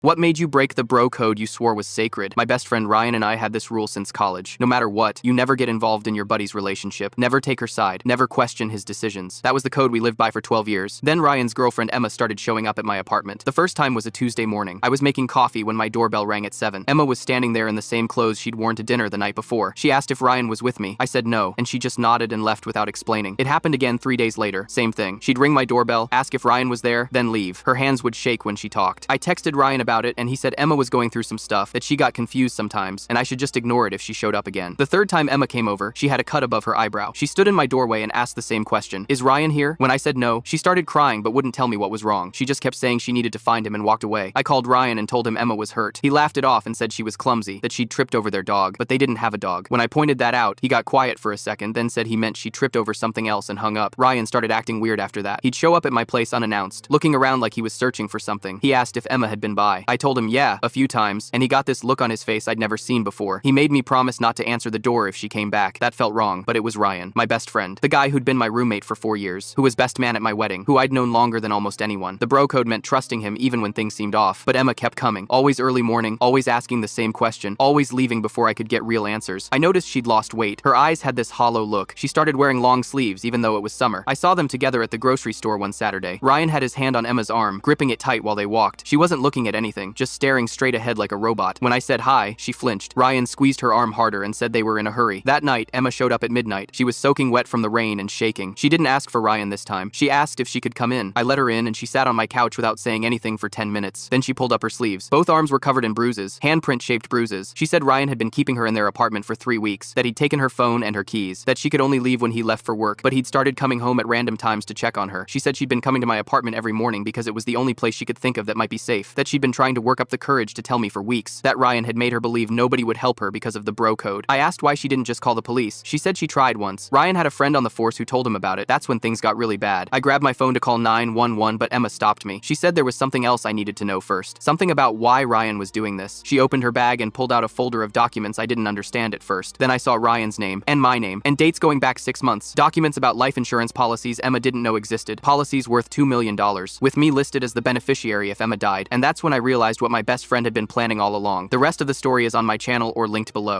What made you break the bro code you swore was sacred? My best friend Ryan and I had this rule since college. No matter what, you never get involved in your buddy's relationship, never take her side, never question his decisions. That was the code we lived by for 12 years. Then Ryan's girlfriend Emma started showing up at my apartment. The first time was a Tuesday morning. I was making coffee when my doorbell rang at 7. Emma was standing there in the same clothes she'd worn to dinner the night before. She asked if Ryan was with me. I said no, and she just nodded and left without explaining. It happened again 3 days later. Same thing. She'd ring my doorbell, ask if Ryan was there, then leave. Her hands would shake when she talked. I texted Ryan about it, and he said Emma was going through some stuff, that she got confused sometimes, and I should just ignore it if she showed up again. The third time Emma came over, she had a cut above her eyebrow. She stood in my doorway and asked the same question. Is Ryan here? When I said no, she started crying but wouldn't tell me what was wrong. She just kept saying she needed to find him and walked away. I called Ryan and told him Emma was hurt. He laughed it off and said she was clumsy, that she'd tripped over their dog, but they didn't have a dog. When I pointed that out, he got quiet for a second, then said he meant she tripped over something else and hung up. Ryan started acting weird after that. He'd show up at my place unannounced, looking around like he was searching for something. He asked if Emma had been by. I told him yeah, a few times, and he got this look on his face I'd never seen before. He made me promise not to answer the door if she came back. That felt wrong, but it was Ryan, my best friend, the guy who'd been my roommate for 4 years, who was best man at my wedding, who I'd known longer than almost anyone. The bro code meant trusting him even when things seemed off, but Emma kept coming, always early morning, always asking the same question, always leaving before I could get real answers. I noticed she'd lost weight. Her eyes had this hollow look. She started wearing long sleeves even though it was summer. I saw them together at the grocery store one Saturday. Ryan had his hand on Emma's arm, gripping it tight while they walked. She wasn't looking at anything, just staring straight ahead like a robot. When I said hi, she flinched. Ryan squeezed her arm harder and said they were in a hurry. That night, Emma showed up at midnight. She was soaking wet from the rain and shaking. She didn't ask for Ryan this time. She asked if she could come in. I let her in and she sat on my couch without saying anything for 10 minutes. Then she pulled up her sleeves. Both arms were covered in bruises, handprint-shaped bruises. She said Ryan had been keeping her in their apartment for 3 weeks, that he'd taken her phone and her keys, that she could only leave when he left for work, but he'd started coming home at random times to check on her. She said she'd been coming to my apartment every morning because it was the only place she could think of that might be safe, that she'd been trying to work up the courage to tell me for weeks, that Ryan had made her believe nobody would help her because of the bro code. I asked why she didn't just call the police. She said she tried once. Ryan had a friend on the force who told him about it. That's when things got really bad. I grabbed my phone to call 911, but Emma stopped me. She said there was something else I needed to know first. Something about why Ryan was doing this. She opened her bag and pulled out a folder of documents I didn't understand at first. Then I saw Ryan's name, and my name, and dates going back 6 months. Documents about life insurance policies Emma didn't know existed. Policies worth $2 million, with me listed as the beneficiary if Emma died. And that's when I realized what my best friend had been planning all along. The rest of the story is on my channel or linked below.